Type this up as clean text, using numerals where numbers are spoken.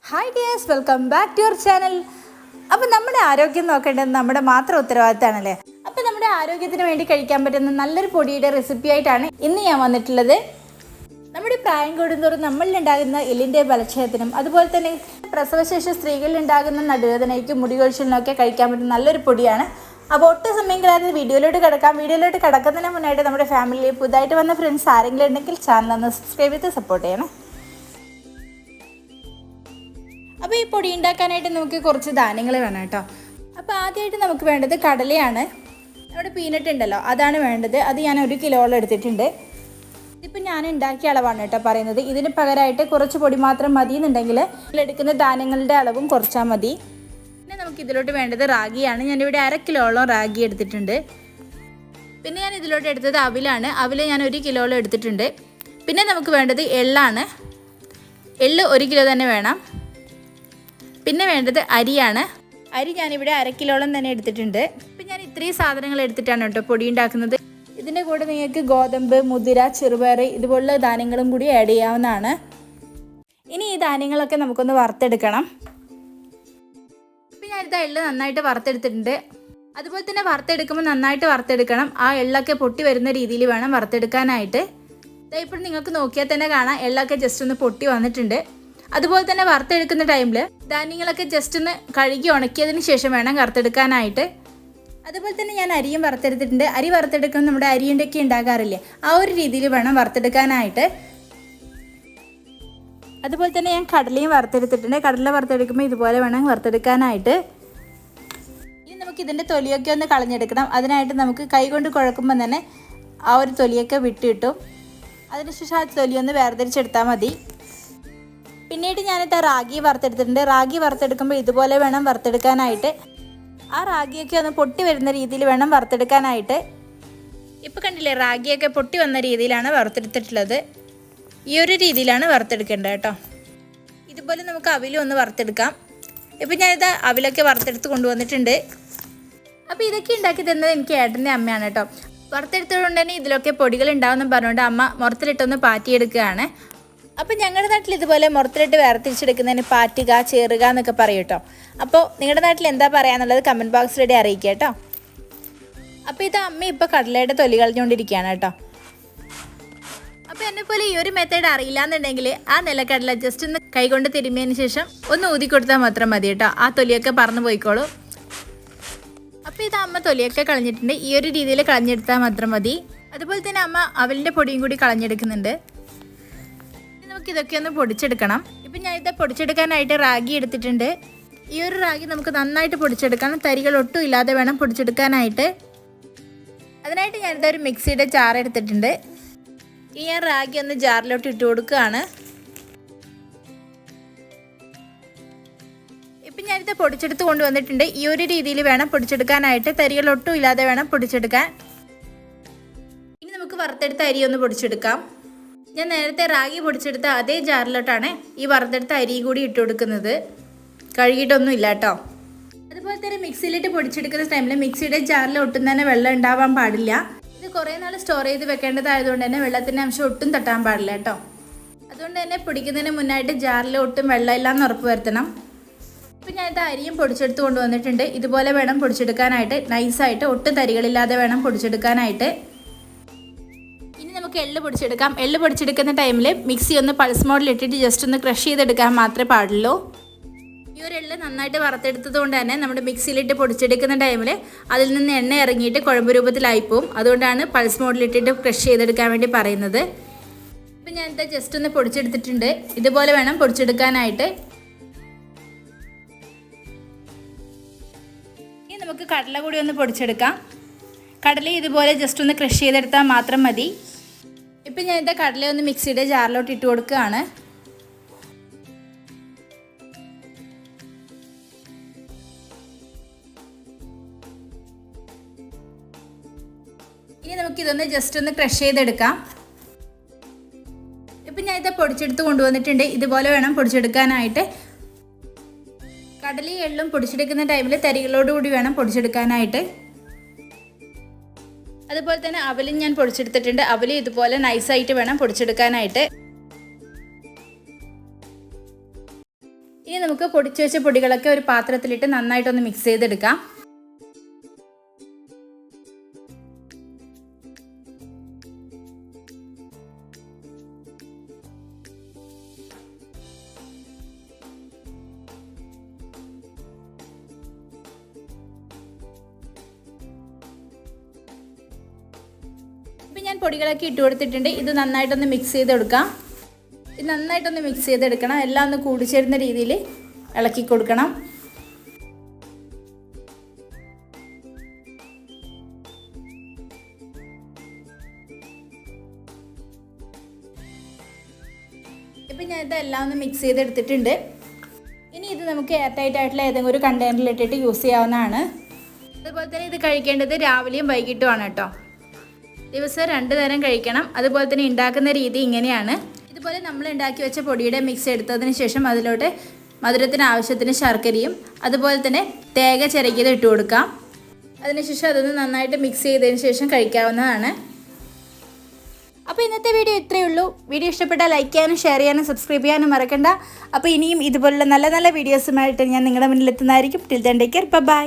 Hi dears, welcome back to your channel. അപ്പോൾ നമ്മുടെ ആരോഗ്യം നോക്കേണ്ടത് നമ്മുടെ മാത്രം ഉത്തരവാദിത്തമാണല്ലേ. അപ്പോൾ നമ്മുടെ ആരോഗ്യത്തിന് വേണ്ടി കഴിക്കാൻ പറ്റുന്ന നല്ലൊരു പൊടിയുടെ റെസിപ്പി ആയിട്ടാണ് ഇന്ന് ഞാൻ വന്നിട്ടുള്ളത്. നമ്മുടെ പ്രായം കൂടുന്തോറും നമ്മളിലുണ്ടാകുന്ന എല്ലിൻ്റെ ബലക്ഷയത്തിനും അതുപോലെ തന്നെ പ്രസവശേഷം സ്ത്രീകളിലുണ്ടാകുന്ന നടുവേദനയ്ക്കും മുടികൊഴിച്ചിലിനൊക്കെ കഴിക്കാൻ പറ്റുന്ന നല്ലൊരു പൊടിയാണ്. അപ്പോൾ ഒട്ടും സമയം കളയാതെ വീഡിയോയിലോട്ട് കിടക്കുന്നതിന് മുന്നായിട്ട് നമ്മുടെ ഫാമിലിയിൽ പുതുതായിട്ട് വന്ന ഫ്രണ്ട്സ് ആരെങ്കിലും ഉണ്ടെങ്കിൽ ചാനൽ ഒന്ന് സബ്സ്ക്രൈബ് ചെയ്ത് സപ്പോർട്ട് ചെയ്യണം. അപ്പോൾ ഈ പൊടി ഉണ്ടാക്കാനായിട്ട് നമുക്ക് കുറച്ച് ധാന്യങ്ങൾ വേണം കേട്ടോ. അപ്പോൾ ആദ്യമായിട്ട് നമുക്ക് വേണ്ടത് കടലയാണ്. നമ്മുടെ പീനട്ട് ഉണ്ടല്ലോ, അതാണ് വേണ്ടത്. അത് ഞാൻ 1 കിലോളം എടുത്തിട്ടുണ്ട്. ഇതിപ്പോൾ ഞാൻ ഉണ്ടാക്കിയ അളവാണ് കേട്ടോ പറയുന്നത്. ഇതിന് പകരമായിട്ട് കുറച്ച് പൊടി മാത്രം മതി എന്നുണ്ടെങ്കിൽ ഇതിലെടുക്കുന്ന ധാന്യങ്ങളുടെ അളവും കുറച്ചാൽ മതി. പിന്നെ നമുക്ക് ഇതിലോട്ട് വേണ്ടത് റാഗിയാണ്. ഞാനിവിടെ 1/2 കിലോളം റാഗി എടുത്തിട്ടുണ്ട്. പിന്നെ ഞാൻ ഇതിലോട്ട് എടുത്തത് അവിലാണ്. അവിൽ ഞാൻ 1 കിലോളം എടുത്തിട്ടുണ്ട്. പിന്നെ നമുക്ക് വേണ്ടത് എള്ളാണ്. എള്ള് 1 കിലോ തന്നെ വേണം. പിന്നെ വേണ്ടത് അരിയാണ്. അരി ഞാനിവിടെ 1/2 കിലോളം തന്നെ എടുത്തിട്ടുണ്ട്. ഇപ്പം ഞാൻ ഇത്രയും സാധനങ്ങൾ എടുത്തിട്ടാണ് കേട്ടോ പൊടി ഉണ്ടാക്കുന്നത്. ഇതിൻ്റെ കൂടെ നിങ്ങൾക്ക് ഗോതമ്പ്, മുതിര, ചെറുപയർ ഇതുപോലുള്ള ധാന്യങ്ങളും കൂടി ആഡ് ചെയ്യാവുന്നതാണ്. ഇനി ഈ ധാന്യങ്ങളൊക്കെ നമുക്കൊന്ന് വറുത്തെടുക്കണം. ഇപ്പം ഞാനിത് എള്ള് നന്നായിട്ട് വറുത്തെടുത്തിട്ടുണ്ട്. അതുപോലെ തന്നെ വറുത്തെടുക്കുമ്പോൾ നന്നായിട്ട് വറുത്തെടുക്കണം. ആ എള്ളൊക്കെ പൊട്ടി വരുന്ന രീതിയിൽ വേണം വറുത്തെടുക്കാനായിട്ട്. ഇപ്പോൾ നിങ്ങൾക്ക് നോക്കിയാൽ തന്നെ കാണാം എള്ളൊക്കെ ജസ്റ്റ് ഒന്ന് പൊട്ടി വന്നിട്ടുണ്ട്. അതുപോലെ തന്നെ വറുത്തെടുക്കുന്ന ടൈമിൽ ധാന്യങ്ങളൊക്കെ ജസ്റ്റ് ഒന്ന് കഴുകി ഉണക്കിയതിന് ശേഷം വേണം വറുത്തെടുക്കാനായിട്ട്. അതുപോലെ തന്നെ ഞാൻ അരിയും വറുത്തെടുത്തിട്ടുണ്ട്. അരി വറുത്തെടുക്കുമ്പോൾ നമ്മുടെ അരിയുണ്ടൊക്കെ ഉണ്ടാകാറില്ലേ, ആ ഒരു രീതിയിൽ വേണം വറുത്തെടുക്കാനായിട്ട്. അതുപോലെ തന്നെ ഞാൻ കടലയും വറുത്തെടുത്തിട്ടുണ്ട്. കടല വറുത്തെടുക്കുമ്പോൾ ഇതുപോലെ വേണം വറുത്തെടുക്കാനായിട്ട്. ഇനി നമുക്ക് ഇതിൻ്റെ തൊലിയൊക്കെ ഒന്ന് കളഞ്ഞെടുക്കണം. അതിനായിട്ട് നമുക്ക് കൈ കൊണ്ട് കുഴക്കുമ്പോൾ തന്നെ ആ ഒരു തൊലിയൊക്കെ വിട്ട് കിട്ടും. അതിനുശേഷം ആ തൊലിയൊന്ന് വേർതിരിച്ചെടുത്താൽ മതി. പിന്നീട് ഞാനിത് റാഗി വറുത്തെടുത്തിട്ടുണ്ട്. റാഗി വറുത്തെടുക്കുമ്പോൾ ഇതുപോലെ വേണം വറുത്തെടുക്കാനായിട്ട്. ആ റാഗിയൊക്കെ ഒന്ന് പൊട്ടി വരുന്ന രീതിയിൽ വേണം വറുത്തെടുക്കാനായിട്ട്. ഇപ്പോൾ കണ്ടില്ലേ, റാഗിയൊക്കെ പൊട്ടി വന്ന രീതിയിലാണ് വറുത്തെടുത്തിട്ടുള്ളത്. ഈ ഒരു രീതിയിലാണ് വറുത്തെടുക്കേണ്ടത് കേട്ടോ. ഇതുപോലെ നമുക്ക് അവിലും ഒന്ന് വറുത്തെടുക്കാം. ഇപ്പോൾ ഞാനിത് അവിലൊക്കെ വറുത്തെടുത്ത് കൊണ്ടുവന്നിട്ടുണ്ട്. അപ്പോൾ ഇതൊക്കെ ഉണ്ടാക്കി തന്നത് എനിക്ക് ഏട്ടൻ്റെ അമ്മയാണ് കേട്ടോ. വറുത്തെടുത്തതുകൊണ്ട് തന്നെ ഇതിലൊക്കെ പൊടികൾ ഉണ്ടാവുമെന്ന് പറഞ്ഞുകൊണ്ട് അമ്മ മുറത്തിലിട്ടൊന്ന് പാറ്റിയെടുക്കുകയാണ്. അപ്പോൾ ഞങ്ങളുടെ നാട്ടിൽ ഇതുപോലെ മുറത്തിലിട്ട് വേർതിരിച്ചെടുക്കുന്നതിന് പാറ്റുക, ചേറുക എന്നൊക്കെ പറയും കേട്ടോ. അപ്പോൾ നിങ്ങളുടെ നാട്ടിൽ എന്താ പറയാന്നുള്ളത് കമൻറ്റ് ബോക്സിലൂടെ അറിയിക്കുക കേട്ടോ. അപ്പോൾ ഇത് അമ്മ ഇപ്പോൾ കടലയുടെ തൊലി കളഞ്ഞുകൊണ്ടിരിക്കുകയാണ് കേട്ടോ. അപ്പോൾ എന്നെപ്പോലെ ഈ ഒരു മെത്തേഡ് അറിയില്ല എന്നുണ്ടെങ്കിൽ ആ നിലക്കടല ജസ്റ്റ് ഒന്ന് കൈകൊണ്ട് തിരുമ്മിയതിന് ശേഷം ഒന്ന് ഊതി കൊടുത്താൽ മാത്രം മതി കേട്ടോ. ആ തൊലിയൊക്കെ പറന്ന് പോയിക്കോളൂ. അപ്പോൾ ഇത് അമ്മ തൊലിയൊക്കെ കളഞ്ഞിട്ടുണ്ട്. ഈ ഒരു രീതിയിൽ കളഞ്ഞെടുത്താൽ മാത്രം മതി. അതുപോലെ തന്നെ അമ്മ അവലിൻ്റെ പൊടിയും കൂടി കളഞ്ഞെടുക്കുന്നുണ്ട്. നമുക്ക് ഇതൊക്കെ ഒന്ന് പൊടിച്ചെടുക്കണം. ഇപ്പം ഞാനിത് പൊടിച്ചെടുക്കാനായിട്ട് റാഗി എടുത്തിട്ടുണ്ട്. ഈ ഒരു റാഗി നമുക്ക് നന്നായിട്ട് പൊടിച്ചെടുക്കണം. തരികൾ ഒട്ടും ഇല്ലാതെ വേണം പൊടിച്ചെടുക്കാനായിട്ട്. അതിനായിട്ട് ഞാനിത് ഒരു മിക്സിയുടെ ജാർ എടുത്തിട്ടുണ്ട്. ഈ ഞാൻ റാഗി ഒന്ന് ജാറിലോട്ട് ഇട്ട് കൊടുക്കുകയാണ്. ഇപ്പം ഞാനിത് പൊടിച്ചെടുത്ത് കൊണ്ടുവന്നിട്ടുണ്ട്. ഈ ഒരു രീതിയിൽ വേണം പൊടിച്ചെടുക്കാനായിട്ട്. തരികൾ ഒട്ടും ഇല്ലാതെ വേണം പൊടിച്ചെടുക്കാൻ. ഇനി നമുക്ക് വറുത്തെടുത്ത അരി ഒന്ന് പൊടിച്ചെടുക്കാം. ഞാൻ നേരത്തെ റാഗി പൊടിച്ചെടുത്ത അതേ ജാറിലോട്ടാണ് ഈ വറുത്തെടുത്ത അരി കൂടി ഇട്ട് കൊടുക്കുന്നത്. കഴുകിയിട്ടൊന്നും ഇല്ല കേട്ടോ. അതുപോലെ തന്നെ മിക്സിയിലിട്ട് പൊടിച്ചെടുക്കുന്ന ടൈമിൽ മിക്സിയുടെ ജാറിൽ ഒട്ടും തന്നെ വെള്ളം ഉണ്ടാവാൻ പാടില്ല. ഇത് കുറേ നാൾ സ്റ്റോർ ചെയ്ത് വെക്കേണ്ടതായതുകൊണ്ട് തന്നെ വെള്ളത്തിൻ്റെ അംശം ഒട്ടും തട്ടാൻ പാടില്ല കേട്ടോ. അതുകൊണ്ട് തന്നെ പൊടിക്കുന്നതിന് മുന്നായിട്ട് ജാറിൽ ഒട്ടും വെള്ളമില്ലാന്ന് ഉറപ്പ് വരുത്തണം. ഇപ്പം ഞാനിത് അരിയും പൊടിച്ചെടുത്ത് കൊണ്ടുവന്നിട്ടുണ്ട്. ഇതുപോലെ വേണം പൊടിച്ചെടുക്കാനായിട്ട്. നൈസായിട്ട് ഒട്ടും തരികളില്ലാതെ വേണം പൊടിച്ചെടുക്കാനായിട്ട്. നമുക്ക് എള്ള് പൊടിച്ചെടുക്കാം. എള്ള് പൊടിച്ചെടുക്കുന്ന ടൈമിൽ മിക്സി ഒന്ന് പൾസ് മോഡിലിട്ടിട്ട് ജസ്റ്റ് ഒന്ന് ക്രഷ് ചെയ്തെടുക്കാൻ മാത്രമേ പാടുള്ളൂ. ഈ ഒരു എള്ള് നന്നായിട്ട് വറുത്തെടുത്തത് കൊണ്ട് തന്നെ നമ്മുടെ മിക്സിയിലിട്ട് പൊടിച്ചെടുക്കുന്ന ടൈമിൽ അതിൽ നിന്ന് എണ്ണ ഇറങ്ങിയിട്ട് കുഴമ്പ് രൂപത്തിലായിപ്പോവും. അതുകൊണ്ടാണ് പൾസ് മോഡിലിട്ടിട്ട് ക്രഷ് ചെയ്തെടുക്കാൻ വേണ്ടി പറയുന്നത്. ഇപ്പം ഞാനിത് ജസ്റ്റ് ഒന്ന് പൊടിച്ചെടുത്തിട്ടുണ്ട്. ഇതുപോലെ വേണം പൊടിച്ചെടുക്കാനായിട്ട്. ഇനി നമുക്ക് കടല കൂടി ഒന്ന് പൊടിച്ചെടുക്കാം. കടല ഇതുപോലെ ജസ്റ്റ് ഒന്ന് ക്രഷ് ചെയ്തെടുത്താൽ മാത്രം മതി. ഇപ്പം ഞാനിത് കടല ഒന്ന് മിക്സിയുടെ ജാറിലോട്ട് ഇട്ട് കൊടുക്കുകയാണ്. ഇനി നമുക്കിതൊന്ന് ജസ്റ്റ് ഒന്ന് ക്രഷ് ചെയ്തെടുക്കാം. ഇപ്പം ഞാനിത് പൊടിച്ചെടുത്ത് കൊണ്ടുവന്നിട്ടുണ്ട്. ഇതുപോലെ വേണം പൊടിച്ചെടുക്കാനായിട്ട്. കടലയും എള്ളും പൊടിച്ചെടുക്കുന്ന ടൈമിൽ തരികളോടുകൂടി വേണം പൊടിച്ചെടുക്കാനായിട്ട്. അതുപോലെ തന്നെ അവലും ഞാൻ പൊടിച്ചെടുത്തിട്ടുണ്ട്. അവലും ഇതുപോലെ നൈസായിട്ട് വേണം പൊടിച്ചെടുക്കാനായിട്ട്. ഇനി നമുക്ക് പൊടിച്ചു വെച്ച പൊടികളൊക്കെ ഒരു പാത്രത്തിലിട്ട് നന്നായിട്ടൊന്ന് മിക്സ് ചെയ്തെടുക്കാം. ഇപ്പം ഞാൻ പൊടികളൊക്കെ ഇട്ട് കൊടുത്തിട്ടുണ്ട്. ഇത് നന്നായിട്ടൊന്ന് മിക്സ് ചെയ്തെടുക്കാം. ഇത് നന്നായിട്ടൊന്ന് മിക്സ് ചെയ്തെടുക്കണം. എല്ലാം ഒന്ന് കൂടിച്ചേരുന്ന രീതിയിൽ ഇളക്കി കൊടുക്കണം. ഇപ്പം ഞാൻ ഇതെല്ലാം ഒന്ന് മിക്സ് ചെയ്തെടുത്തിട്ടുണ്ട്. ഇനി ഇത് നമുക്ക് എയർ ടൈറ്റ് ആയിട്ടുള്ള ഏതെങ്കിലും ഒരു കണ്ടെയ്നറിലിട്ടിട്ട് യൂസ് ചെയ്യാവുന്നതാണ്. അതുപോലെ തന്നെ ഇത് കഴിക്കേണ്ടത് രാവിലെയും വൈകിട്ടുമാണ് കേട്ടോ. ദിവസം 2 നേരം കഴിക്കണം. അതുപോലെ തന്നെ ഉണ്ടാക്കുന്ന രീതി ഇങ്ങനെയാണ്. ഇതുപോലെ നമ്മൾ ഉണ്ടാക്കി വെച്ച പൊടിയുടെ മിക്സ് എടുത്തതിന് ശേഷം അതിലോട്ട് മധുരത്തിന് ആവശ്യത്തിന് ശർക്കരയും അതുപോലെ തന്നെ തേങ്ങ ചിരകിയത് ഇട്ട് കൊടുക്കാം. അതിനുശേഷം അതൊന്ന് നന്നായിട്ട് മിക്സ് ചെയ്തതിന് ശേഷം കഴിക്കാവുന്നതാണ്. അപ്പോൾ ഇന്നത്തെ വീഡിയോ ഇത്രയേ ഉള്ളൂ. വീഡിയോ ഇഷ്ടപ്പെട്ടാൽ ലൈക്ക് ചെയ്യാനും ഷെയർ ചെയ്യാനും സബ്സ്ക്രൈബ് ചെയ്യാനും മറക്കണ്ട. അപ്പോൾ ഇനിയും ഇതുപോലുള്ള നല്ല നല്ല വീഡിയോസുമായിട്ട് ഞാൻ നിങ്ങളുടെ മുന്നിൽ എത്തുന്നതായിരിക്കും. Till then take care. By.